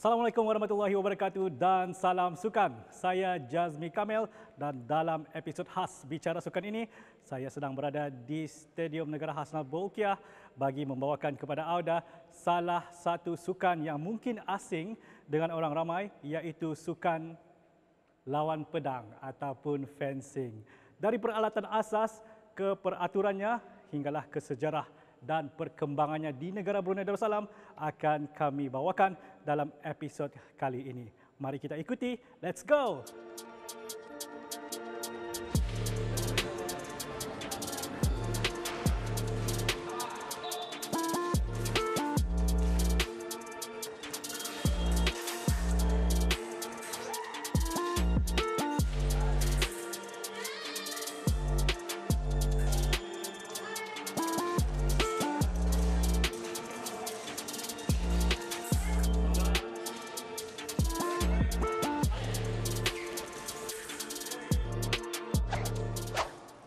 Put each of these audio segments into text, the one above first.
Assalamualaikum warahmatullahi wabarakatuh dan salam sukan. Saya Jazmi Kamel dan dalam episod khas Bicara Sukan ini, saya sedang berada di Stadium Negara Hasnal Bolkiah bagi membawakan kepada anda salah satu sukan yang mungkin asing dengan orang ramai, iaitu sukan lawan pedang ataupun fencing. Dari peralatan asas ke peraturannya hinggalah ke sejarah dan perkembangannya di negara Brunei Darussalam akan kami bawakan dalam episod kali ini. Mari kita ikuti, let's go!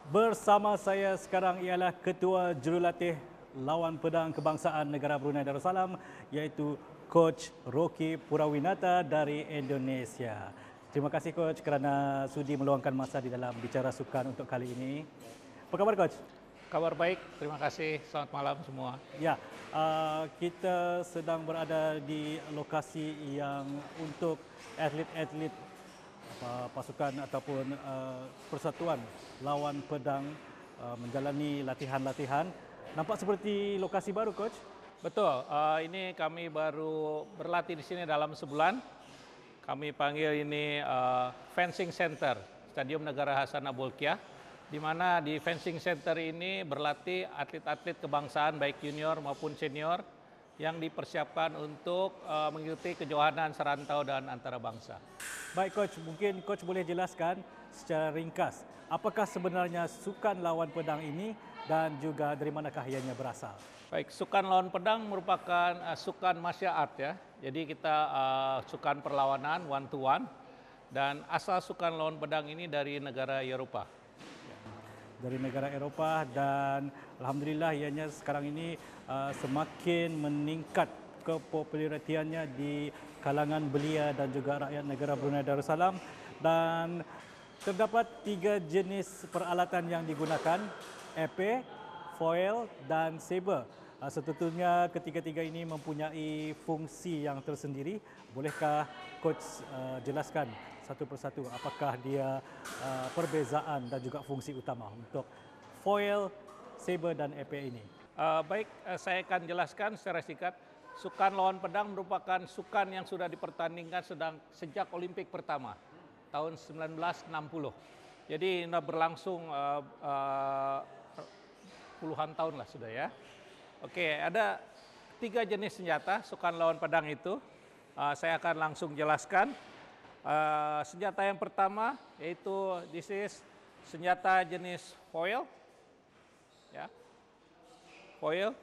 Bersama saya sekarang ialah Ketua Jurulatih Lawan Pedang Kebangsaan Negara Brunei Darussalam, iaitu Coach Rocky Purawinata dari Indonesia. Terima kasih Coach kerana sudi meluangkan masa di dalam Bicara Sukan untuk kali ini. Apa kabar Coach? Kabar baik, terima kasih. Selamat malam semua. Ya, kita sedang berada di lokasi yang untuk atlet-atlet pasukan ataupun persatuan lawan pedang menjalani latihan-latihan. Nampak seperti lokasi baru, Coach? Betul, ini kami baru berlatih di sini dalam sebulan. Kami panggil ini Fencing Center, Stadium Negara Hasnal Bolkiah, di mana di Fencing Center ini berlatih atlet-atlet kebangsaan baik junior maupun senior yang dipersiapkan untuk mengikuti kejohanan serantau dan antarabangsa. Baik Coach, mungkin Coach boleh jelaskan secara ringkas apakah sebenarnya sukan lawan pedang ini dan juga dari manakah ianya berasal? Baik, sukan lawan pedang merupakan sukan martial art ya. Jadi kita sukan perlawanan one to one, dan asal sukan lawan pedang ini dari negara Eropah. Dari negara Eropah, dan alhamdulillah ianya sekarang ini semakin meningkat kepopularitiannya di kalangan belia dan juga rakyat negara Brunei Darussalam, dan terdapat 3 jenis peralatan yang digunakan, epee, foil dan saber. Setentunya ketiga-tiga ini mempunyai fungsi yang tersendiri. Bolehkah Coach jelaskan satu persatu apakah dia perbezaan dan juga fungsi utama untuk foil, saber dan epee ini? Baik, saya akan jelaskan secara singkat. Sukan lawan pedang merupakan sukan yang sudah dipertandingkan sejak Olimpik pertama tahun 1960. Jadi sudah berlangsung puluhan tahun lah sudah ya. Oke, ada 3 jenis senjata sukan lawan pedang itu. Saya akan langsung jelaskan. Senjata yang pertama yaitu senjata jenis foil. Ya. Foil.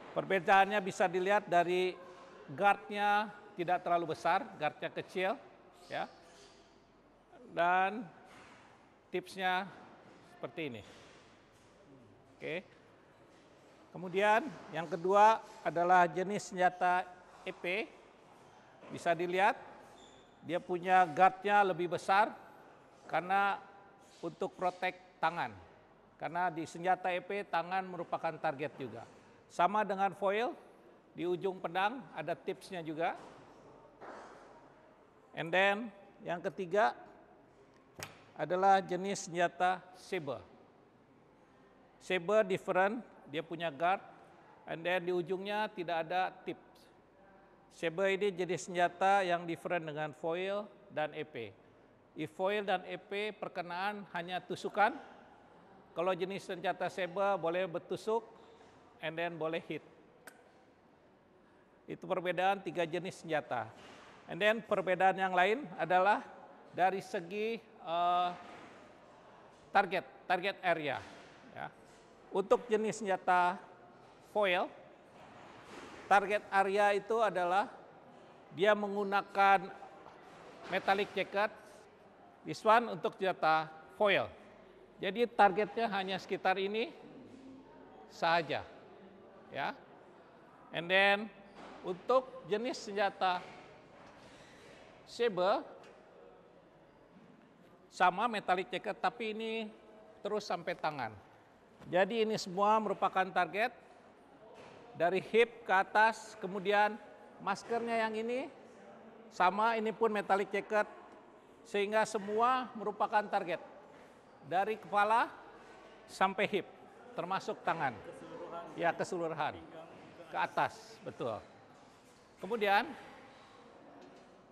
Perbedaannya bisa dilihat dari guardnya tidak terlalu besar, guardnya kecil, ya. Dan tipsnya seperti ini. Oke. Kemudian yang kedua adalah jenis senjata epee. Bisa dilihat dia punya guardnya lebih besar karena untuk protek tangan. Karena di senjata epee tangan merupakan target juga. Sama dengan foil, di ujung pedang ada tipsnya juga. And then yang ketiga adalah jenis senjata saber. Saber different, dia punya guard, and then di ujungnya tidak ada tips. Saber ini jenis senjata yang different dengan foil dan epee. Foil dan epee perkenaan hanya tusukan. Kalau jenis senjata saber boleh bertusuk, and then boleh hit. Itu perbedaan 3 jenis senjata. And then perbedaan yang lain adalah dari segi target area. Ya. Untuk jenis senjata foil, target area itu adalah dia menggunakan metallic jacket. This one untuk senjata foil. Jadi targetnya hanya sekitar ini saja. Ya. And then untuk jenis senjata saber sama metallic jacket, tapi ini terus sampai tangan. Jadi ini semua merupakan target dari hip ke atas, kemudian maskernya yang ini sama, ini pun metallic jacket, sehingga semua merupakan target dari kepala sampai hip, termasuk tangan. Ya, keseluruhan ke atas, betul. Kemudian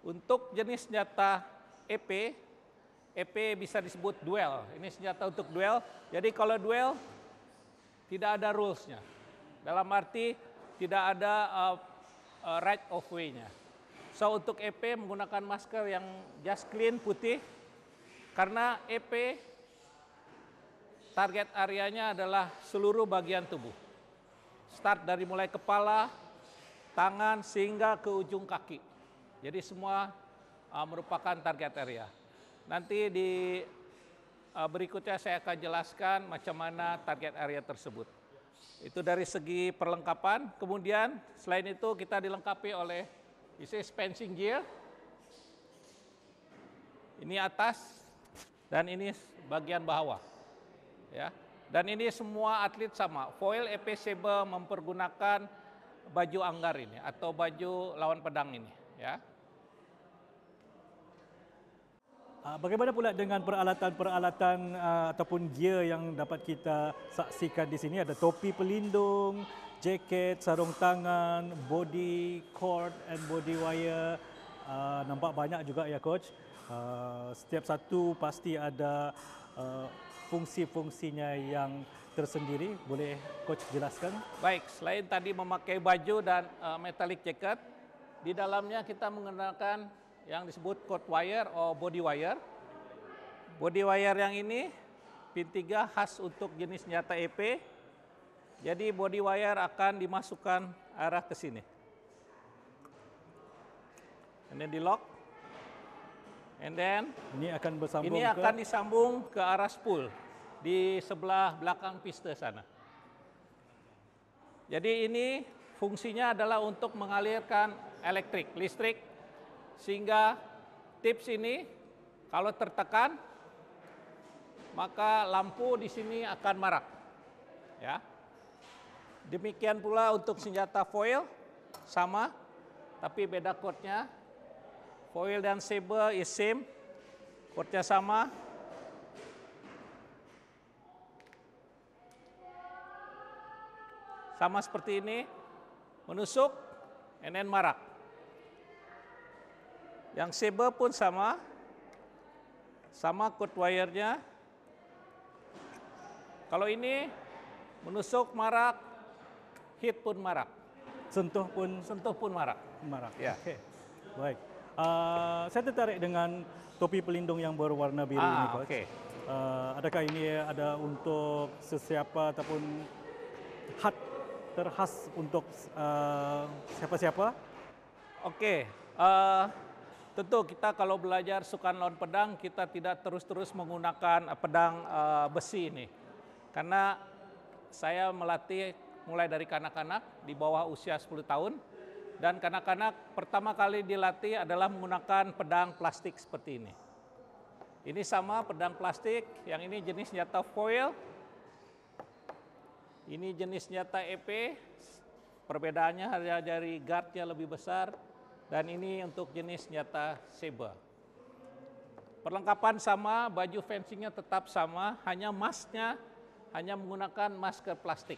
untuk jenis senjata EP bisa disebut duel. Ini senjata untuk duel. Jadi kalau duel tidak ada rules-nya. Dalam arti tidak ada right of way-nya. So untuk EP menggunakan masker yang just clean putih, karena EP target areanya adalah seluruh bagian tubuh. Start dari mulai kepala, tangan, sehingga ke ujung kaki. Jadi semua merupakan target area. Nanti di berikutnya saya akan jelaskan macam mana target area tersebut. Itu dari segi perlengkapan. Kemudian selain itu kita dilengkapi oleh fencing gear. Ini atas dan ini bagian bawah. Ya. Dan ini semua atlet sama. Foil EP Saber mempergunakan baju anggar ini atau baju lawan pedang ini. Ya. Bagaimana pula dengan peralatan-peralatan ataupun gear yang dapat kita saksikan di sini? Ada topi pelindung, jaket, sarung tangan, body cord and body wire. Nampak banyak juga ya coach. Setiap satu pasti ada fungsi-fungsinya yang tersendiri. Boleh coach jelaskan? Baik, selain tadi memakai baju dan metallic jacket, di dalamnya kita menggunakan yang disebut cord wire atau body wire. Body wire yang ini pin 3 khas untuk jenis senjata EP. Jadi body wire akan dimasukkan arah ke sini. Ini di lock. And then ini akan disambung ke arah spool di sebelah belakang piste sana. Jadi ini fungsinya adalah untuk mengalirkan listrik, sehingga tips ini kalau tertekan maka lampu di sini akan marak. Ya. Demikian pula untuk senjata foil sama, tapi beda chordnya. Foil dan saber is same, chordnya sama. Sama seperti ini, menusuk, and then marak. Yang saber pun sama cord wire-nya. Kalau ini menusuk marak, hit pun marak. Sentuh pun marak. Ya. Okay. Baik. Saya tertarik dengan topi pelindung yang berwarna biru ini, coach. Okay. Adakah ini ada untuk sesiapa ataupun terkhas untuk siapa-siapa? Oke. Tentu kita kalau belajar sukan lawan pedang, kita tidak terus-terus menggunakan pedang besi ini. Karena saya melatih mulai dari kanak-kanak di bawah usia 10 tahun. Dan kanak-kanak pertama kali dilatih adalah menggunakan pedang plastik seperti ini. Ini sama pedang plastik, yang ini jenis senjata foil. Ini jenis senjata EP, perbedaannya hanya dari guardnya lebih besar. Dan ini untuk jenis senjata saber. Perlengkapan sama, baju fencingnya tetap sama, hanya masknya hanya menggunakan masker plastik.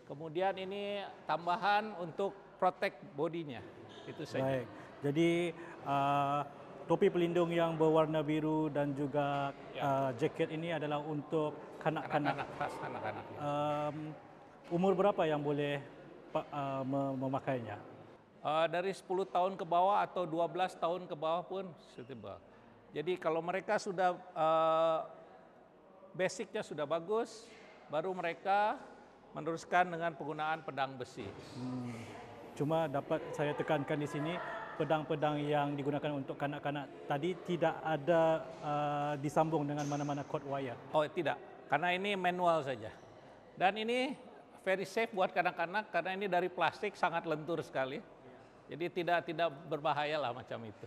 Kemudian ini tambahan untuk protect bodinya, itu saja. Baik, jadi topi pelindung yang berwarna biru dan juga jaket ini adalah untuk kanak-kanak. Kanak-kanak. Umur berapa yang boleh memakainya? Dari 10 tahun ke bawah atau 12 tahun ke bawah pun suitable. Jadi kalau mereka sudah basicnya sudah bagus, baru mereka meneruskan dengan penggunaan pedang besi. Cuma dapat saya tekankan di sini, pedang-pedang yang digunakan untuk kanak-kanak tadi tidak ada disambung dengan mana-mana cord wire. Oh tidak, karena ini manual saja. Dan ini very safe buat kanak-kanak karena ini dari plastik, sangat lentur sekali. Jadi tidak berbahaya lah macam itu.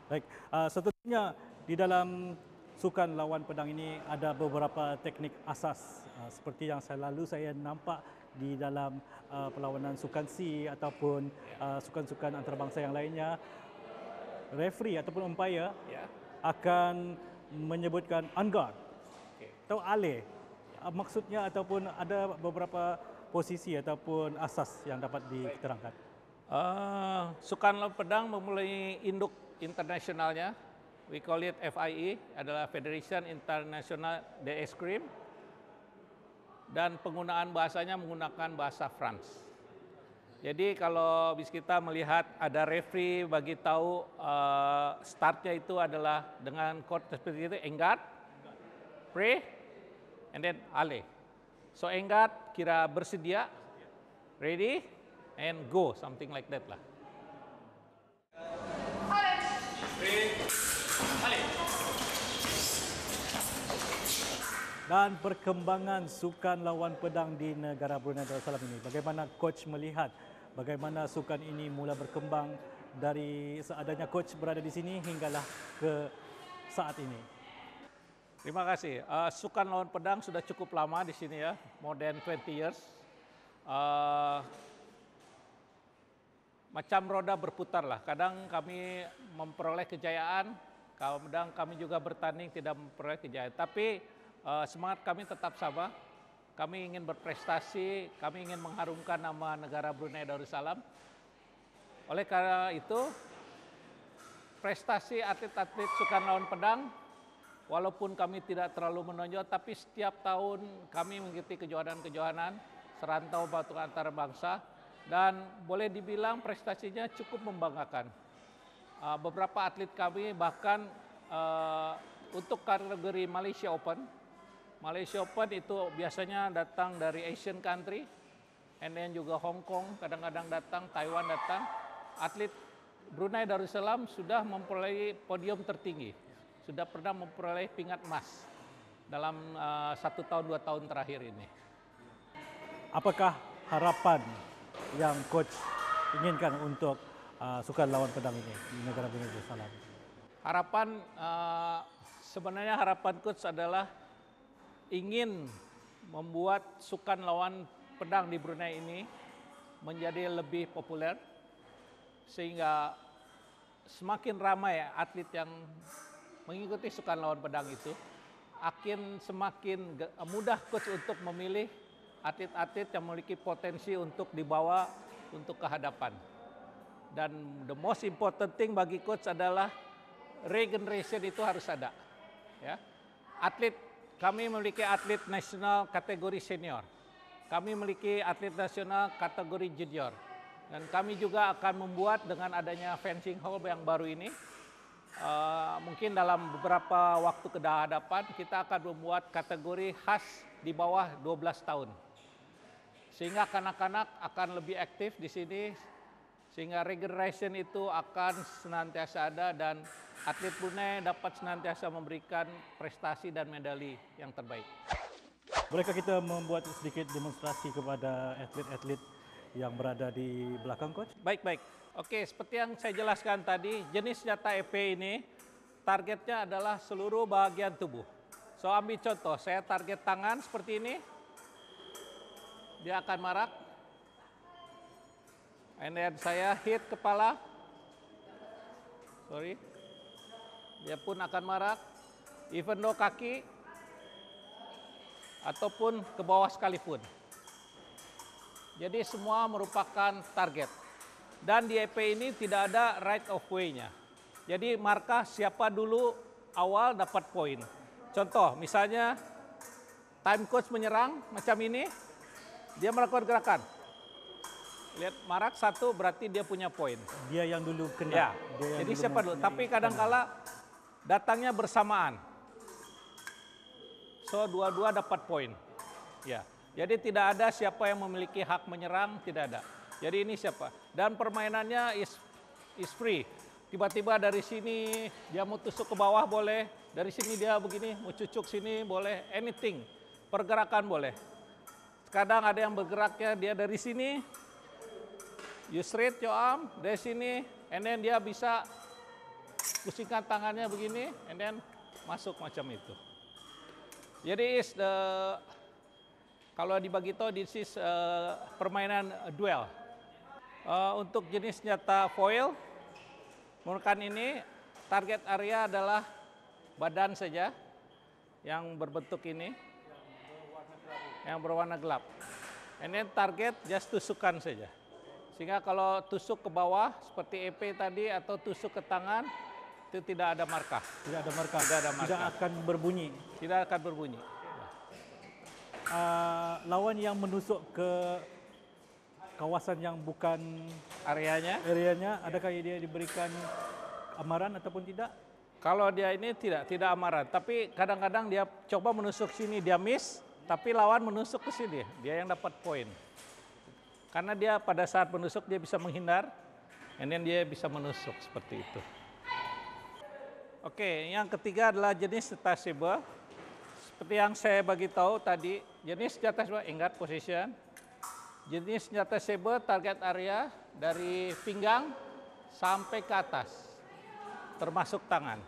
Baik, seterusnya di dalam sukan lawan pedang ini ada beberapa teknik asas seperti yang selalu saya nampak di dalam perlawanan sukan C ataupun sukan-sukan antarabangsa yang lainnya. Referee ataupun umpire akan menyebutkan on guard atau alih. Maksudnya ataupun ada beberapa posisi ataupun asas yang dapat diterangkan. Sukan lawan pedang memulai induk internasionalnya, we call it FIE, adalah Federation International d'Escrime, dan penggunaan bahasanya menggunakan bahasa France. Jadi kalau kita melihat ada referee bagi tahu startnya itu adalah dengan chord seperti itu, engard, pray, and then ale. So engard kira bersedia, ready, and go, something like that lah. Dan perkembangan sukan lawan pedang di negara Brunei Darussalam ini, bagaimana coach melihat bagaimana sukan ini mula berkembang dari seadanya coach berada di sini hinggalah ke saat ini? Terima kasih. Sukan lawan pedang sudah cukup lama di sini ya, more than 20 years. Macam roda berputar lah. Kadang kami memperoleh kejayaan, kadang kami juga bertanding tidak memperoleh kejayaan. Tapi semangat kami tetap sama. Kami ingin berprestasi, kami ingin mengharumkan nama negara Brunei Darussalam. Oleh karena itu, prestasi atlet-atlet sukan lawan pedang, walaupun kami tidak terlalu menonjol, tapi setiap tahun kami mengikuti kejuaraan-kejuaraan serantau batu antar bangsa, dan boleh dibilang prestasinya cukup membanggakan. Beberapa atlet kami bahkan untuk kategori Malaysia Open itu biasanya datang dari Asian country, and then juga Hong Kong kadang-kadang datang, Taiwan datang. Atlet Brunei Darussalam sudah memperoleh podium tertinggi, sudah pernah memperoleh pingat emas dalam 1 tahun 2 tahun terakhir ini. Apakah harapan yang coach inginkan untuk sukan lawan pedang ini di negara Brunei Darussalam? Harapan, sebenarnya harapan coach adalah ingin membuat sukan lawan pedang di Brunei ini menjadi lebih populer, sehingga semakin ramai atlet yang mengikuti sukan lawan pedang itu, akan semakin mudah coach untuk memilih atlet-atlet yang memiliki potensi untuk dibawa untuk ke hadapan. Dan the most important thing bagi coach adalah regeneration itu harus ada. Ya. Kami memiliki atlet nasional kategori senior. Kami memiliki atlet nasional kategori junior. Dan kami juga akan membuat dengan adanya fencing hall yang baru ini, mungkin dalam beberapa waktu ke hadapan kita akan membuat kategori khas di bawah 12 tahun. Sehingga kanak-kanak akan lebih aktif di sini, sehingga regeneration itu akan senantiasa ada dan atlet Brunei dapat senantiasa memberikan prestasi dan medali yang terbaik. Bolehkah kita membuat sedikit demonstrasi kepada atlet-atlet yang berada di belakang coach? Baik. Oke, seperti yang saya jelaskan tadi, jenis senjata EP ini targetnya adalah seluruh bagian tubuh. So ambil contoh, saya target tangan seperti ini, dia akan marak. And then saya hit kepala, dia pun akan marak, even though kaki, ataupun ke bawah sekalipun. Jadi semua merupakan target. Dan di EP ini tidak ada right of way-nya. Jadi markah siapa dulu awal dapat poin. Contoh, misalnya time coach menyerang macam ini, dia melakukan gerakan. Lihat marak 1 berarti dia punya poin. Dia yang dulu kena. Ya. Jadi siapa dulu? Tapi kadang-kala datangnya bersamaan. So dua-dua dapat poin. Ya. Jadi tidak ada siapa yang memiliki hak menyerang, tidak ada. Jadi ini siapa? Dan permainannya is free. Tiba-tiba dari sini dia mau tusuk ke bawah boleh, dari sini dia begini mau cucuk sini boleh, anything. Pergerakan boleh. Kadang ada yang bergeraknya dia dari sini you straight your arm dari sini, and then dia bisa pusingkan tangannya begini, and then masuk macam itu. Jadi kalau dibagi tahu, this is permainan duel. Untuk jenis senjata foil, menggunakan ini target area adalah badan saja yang berbentuk ini, yang berwarna gelap. And then target just tusukan saja. Sehingga kalau tusuk ke bawah seperti EP tadi atau tusuk ke tangan itu tidak ada markah. Tidak ada markah. Tidak ada markah. Tidak akan berbunyi. Tidak akan berbunyi. Lawan yang menusuk ke kawasan yang bukan Areanya, adakah dia diberikan amaran ataupun tidak? kalau dia ini tidak amaran, tapi kadang-kadang dia coba menusuk sini, dia miss, tapi lawan menusuk ke sini, dia yang dapat poin. Karena dia pada saat menusuk dia bisa menghindar, and then dia bisa menusuk seperti itu. Oke, yang ketiga adalah jenis senjata saber. Seperti yang saya bagi tahu tadi, jenis senjata saber ingat position. Jenis senjata saber target area dari pinggang sampai ke atas, termasuk tangan.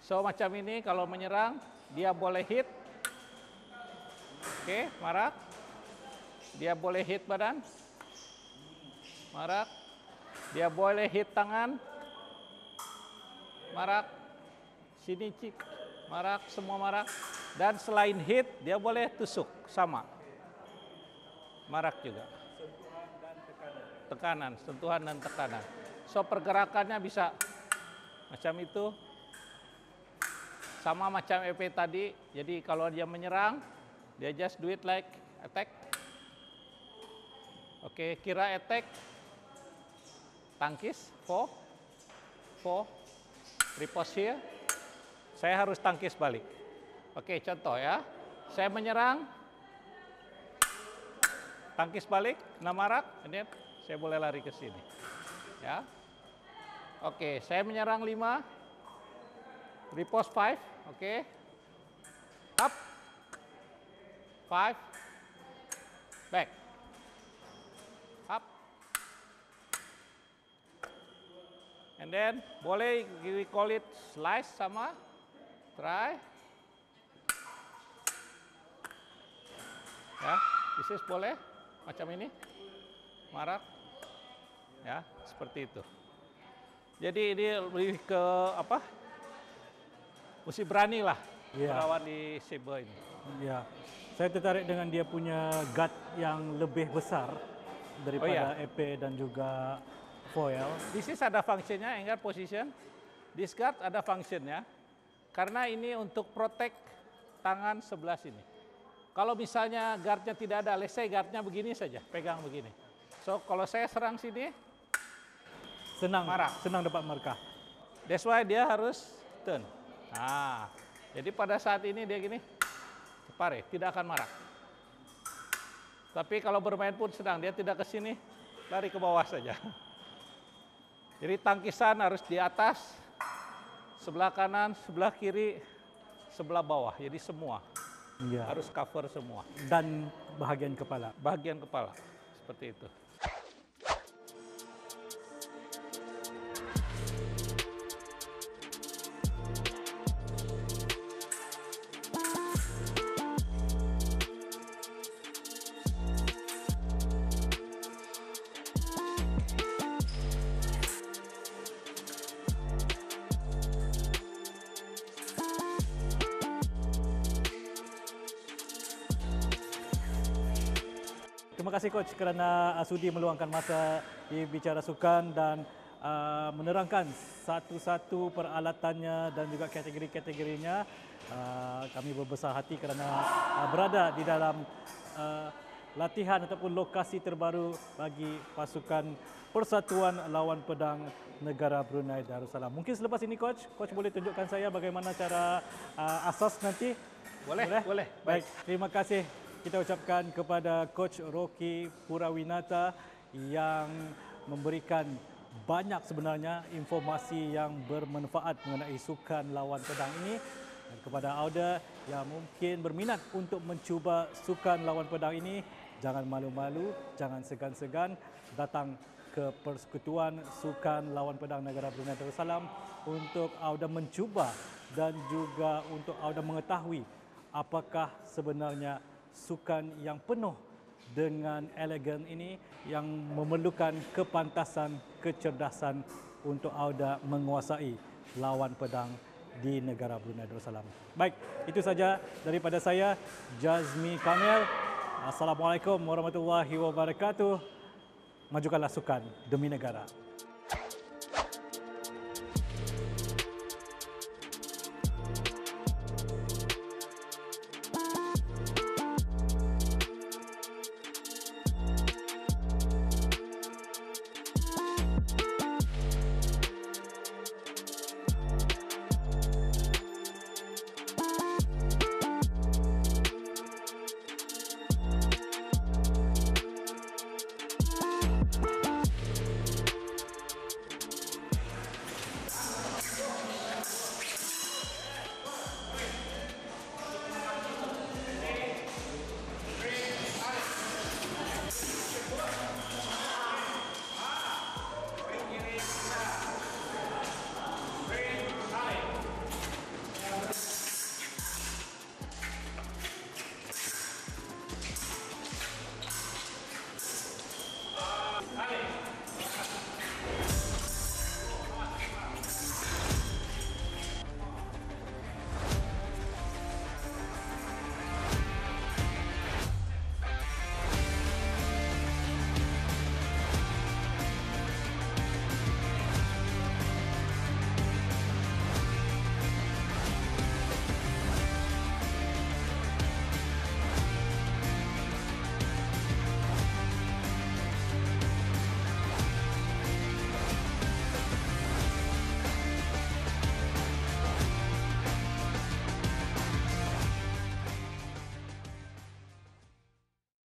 So macam ini kalau menyerang dia boleh hit, oke, marak. Dia boleh hit badan, marak. Dia boleh hit tangan, marak. Sini cik, marak, semua marak. Dan selain hit dia boleh tusuk, sama, marak juga. Tekanan, sentuhan dan tekanan. So pergerakannya bisa macam itu, sama macam EP tadi. Jadi kalau dia menyerang, dia just do it like attack. Oke, kira attack, tangkis, 4, riposte here. Saya harus tangkis balik. Oke, contoh ya, saya menyerang, tangkis balik, kena marak, ini saya boleh lari ke sini. Ya. Oke, saya menyerang 5, riposte 5, oke. Up, 5, back, up. And then boleh we call it slice sama, try. Ya, this is boleh macam ini, marak, ya seperti itu. Jadi ini lebih ke apa? Mesti berani lah melawan di saber ini. Ya, saya tertarik dengan dia punya guard yang lebih besar daripada EP dan juga foil. This is ada fungsinya, ingat position. This guard ada fungsinya, karena ini untuk protect tangan sebelah sini. Kalau misalnya guardnya tidak ada, let's say guardnya begini saja, pegang begini. So kalau saya serang sini, senang marak. Senang dapat markah. That's why dia harus turn. Nah, jadi pada saat ini dia gini, pare, tidak akan marak. Tapi kalau bermain pun sedang, dia tidak ke sini, lari ke bawah saja. Jadi tangkisan harus di atas, sebelah kanan, sebelah kiri, sebelah bawah. Jadi semua. Ya. Harus cover semua. Dan bahagian kepala. Bagian kepala, seperti itu. Terima kasih Coach kerana sudi meluangkan masa di Bicara Sukan dan menerangkan satu-satu peralatannya dan juga kategori-kategorinya. Kami berbesar hati kerana berada di dalam latihan ataupun lokasi terbaru bagi pasukan Persatuan Lawan Pedang Negara Brunei Darussalam. Mungkin selepas ini Coach boleh tunjukkan saya bagaimana cara asas nanti? Boleh. Baik, terima kasih. Kita ucapkan kepada Coach Rocky Purawinata yang memberikan banyak sebenarnya informasi yang bermanfaat mengenai sukan lawan pedang ini. Dan kepada Auda yang mungkin berminat untuk mencuba sukan lawan pedang ini, jangan malu-malu, jangan segan-segan, datang ke Persekutuan Sukan Lawan Pedang Negara Brunei Darussalam untuk Auda mencuba dan juga untuk Auda mengetahui apakah sebenarnya sukan yang penuh dengan elegan ini yang memerlukan kepantasan, kecerdasan untuk Auda menguasai lawan pedang di negara Brunei Darussalam. Baik, itu saja daripada saya, Jazmi Kamil. Assalamualaikum warahmatullahi wabarakatuh. Majukanlah sukan demi negara.